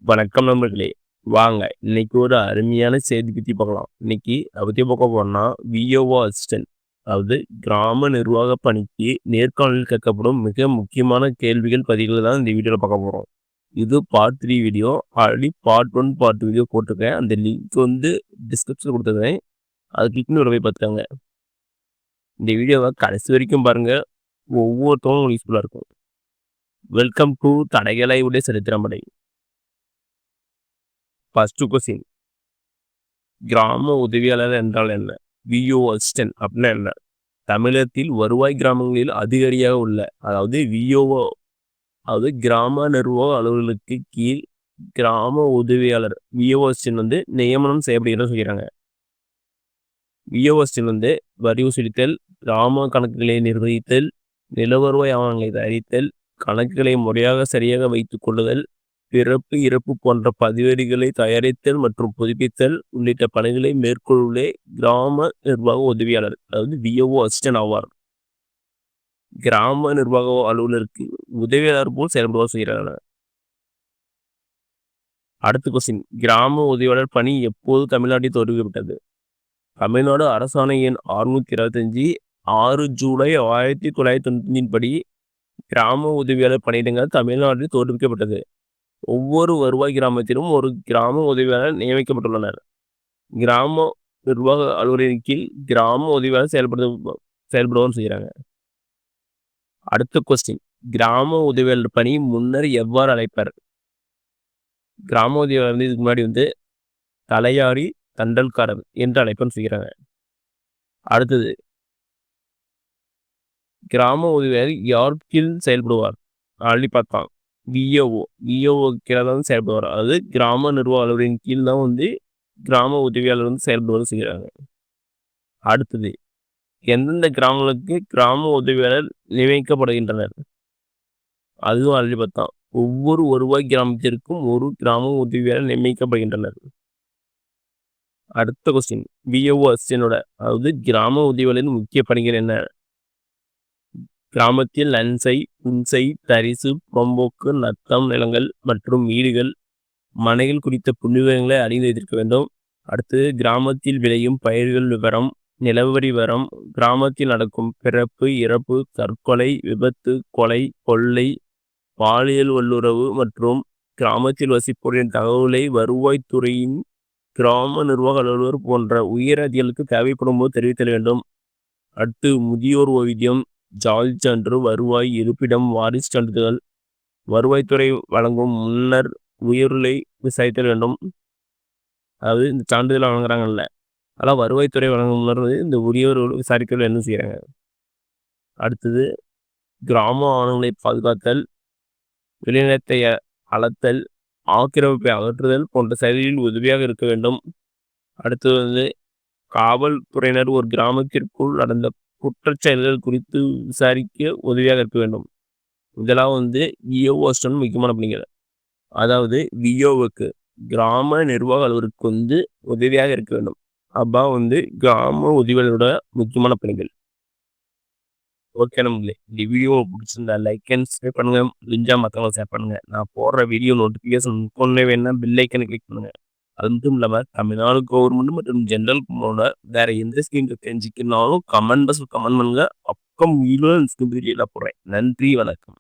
வணக்கம் நண்பர்களே. வாங்க இன்னைக்கு ஒரு அருமையான செய்தி பத்தி பார்க்கலாம். இன்னைக்கு அத பத்தி பார்க்க போறோம்னா, விஏஓ அசிஸ்டன்ட் அதாவது கிராம நிர்வாக பணிக்கு நேர்காணலில் கேட்கப்படும் மிக முக்கியமான கேள்விகள், பதில்கள் தான் இந்த வீடியோல பார்க்க போறோம். இது part 3 video. Already part 1, part 2 video போட்டிருக்கேன். அந்த லிங்க் வந்து டிஸ்கிரிப்ஷன்ல குடுத்துருக்கேன். அத கிளிக் பண்ணி உள்ள போய் பார்த்துக்கங்க. இந்த வீடியோவ கடைசி வரைக்கும் பாருங்க. ஒவ்வொருத்தவங்களும் உங்களுக்கு யூஸ்ஃபுல்லா இருக்கும். வெல்கம் டூ தடகளை உடைய சரித்திரமடை. First question. கிராம உதவியாளர் என்றால் என்ன? விஓ அசிஸ்டன்ட் அப்படின்னா என்ன? தமிழகத்தில் வருவாய் கிராமங்களில் அதிகாரியாக உள்ள அதாவது விஓஓ அதாவது கிராம நிர்வாக அலுவலர்களுக்கு கீழ் கிராம உதவியாளர் விஓ அசிஸ்டன்ட் வந்து நியமனம் செய்யப்படுகிறத சொல்கிறாங்க. விஓ அசிஸ்டன்ட் வந்து வரி வசூலித்தல், கிராம கணக்குகளை நிர்வகித்தல், நில வருவாய் ஆவணங்களை தயாரித்தல், கணக்குகளை முறையாக சரியாக வைத்துக் கொள்ளுதல், பிறப்பு இறப்பு போன்ற பதிவேடுகளை தயாரித்தல் மற்றும் புதுப்பித்தல் உள்ளிட்ட பணிகளை மேற்கொள்ளே கிராம நிர்வாக உதவியாளர் அதாவது விஓஓ அசிஸ்டன்ட் ஆவார். கிராம நிர்வாக அலுவலருக்கு உதவியாளர் போல் செயல்படுவார் செய்கிறார். அடுத்த கொஸ்டின். கிராம உதவியாளர் பணி எப்போது தமிழ்நாட்டில் தோற்றுவிக்கப்பட்டது? தமிழ்நாடு அரசாணை எண் 625 6 ஜூலை 1995 படி கிராம உதவியாளர் பணியிடங்கள் தமிழ்நாட்டில் தோற்றுவிக்கப்பட்டது. ஒவ்வொரு வருவாய் கிராமத்திலும் ஒரு கிராம உதவியாளர் நியமிக்கப்பட்டுள்ளனர். கிராம நிர்வாக அலுவலரின் கீழ் கிராம உதவியாளர் செயல்படுவார் செய்கிறாங்க. அடுத்த கொஸ்டின். கிராம உதவியாளர் பணி முன்னர் எவ்வாறு அழைப்பர்? கிராம உதவியாளர் வந்து இதுக்கு முன்னாடி வந்து தலையாரி தண்டல்காரர் என்று அழைப்பர் செய்கிறாங்க. அடுத்தது. கிராம உதவியாளர் யார் கீழ் செயல்படுவார்? ஆல்ரெடி பார்த்தான். விஓஓ கீழே தான் செயல்படுவார். அதாவது கிராம நிர்வாக அலுவலரின் கீழ் தான் வந்து கிராம உதவியாளர் வந்து செயல்படுவது செய்கிறாங்க. அடுத்தது. எந்தெந்த கிராமங்களுக்கு கிராம உதவியாளர் நியமிக்கப்படுகின்றனர்? அதுவும் ஆல்ரெடி பார்த்தான். ஒவ்வொரு வருவாய் கிராமத்திற்கும் ஒரு கிராம உதவியாளர் நியமிக்கப்படுகின்றனர். அடுத்த கொஸ்டின். விஓஓ அசிஸ்டன்டோட அதாவது கிராம உதவியாளரின் முக்கிய பணிகள் என்ன? கிராமத்தில் நன்சை, புன்சை, தரிசு, புறம்போக்கு, நத்தம் நிலங்கள் மற்றும் வீடுகள், மனைகள் குறித்த புள்ளிவிவரங்களை அறிந்து வைத்திருக்க வேண்டும். அடுத்து கிராமத்தில் விளையும் பயிர்கள் விவரம், நிலவரி விவரம், கிராமத்தில் நடக்கும் பிறப்பு, இறப்பு, தற்கொலை, விபத்து, கொலை, கொள்ளை, பாலியல் வல்லுறவு மற்றும் கிராமத்தில் வசிப்போரின் தகவலை வருவாய்த்துறையின் கிராம நிர்வாக அலுவலர் போன்ற உயர் அதிகாரிகளுக்கு தேவைப்படும் போது தெரிவித்தல் வேண்டும். அடுத்து முதியோர் ஓய்வூதியம், ஜாதி சான்று, வருவாய், இருப்பிடம், வாரிசு சான்றிதழ், வருவாய்த்துறை வழங்கும் முன்னர் உயர்வுகளை விசாரித்தல் வேண்டும். அதாவது இந்த சான்றிதழ் வழங்குறாங்கல்ல, அதெல்லாம் வருவாய்த்துறை வழங்கும் முன்னர் இந்த உரியவர்கள் விசாரிக்க வேண்டும் செய்கிறாங்க. அடுத்தது கிராம ஆவணங்களை பாதுகாத்தல், விளைநிலத்தை அளத்தல், ஆக்கிரமிப்பை அகற்றுதல் போன்ற செயல்களில் உதவியாக இருக்க வேண்டும். அடுத்தது வந்து காவல்துறையினர் ஒரு கிராமத்திற்குள் நடந்த குற்றச்செயல்கள் குறித்து விசாரிக்க உதவியாக இருக்க வேண்டும். இதெல்லாம் வந்து விஓஓ அசிஸ்டன்ட் முக்கியமான பணிகள். அதாவது விஓஓக்கு கிராம நிர்வாக அலுவலருக்கு வந்து உதவியாக இருக்க வேண்டும். அப்பா வந்து கிராம உதவியாளரோட முக்கியமான பணிகள். ஓகே நம்மளே, இந்த வீடியோ பிடிச்சிருந்தா லைக் அண்ட் சப்ஸ்கிரைப் பண்ணுங்க. முடிஞ்சா மற்றவங்க ஷேர் பண்ணுங்க. நான் போடுற வீடியோ நோட்டிஃபிகேஷன் கொண்டே வேணா பெல் ஐக்கனை கிளிக் பண்ணுங்க. அது மட்டும் இல்லாமல் தமிழ்நாடு கவர்மெண்ட் மற்றும் ஜென்ரல் வேற எந்த ஸ்கீம் தெரிஞ்சுக்கனாலும் கமெண்ட் பாக்ஸில் கமெண்ட் பண்ணுங்க. பக்கம் வீடியோ போடுறேன். நன்றி, வணக்கம்.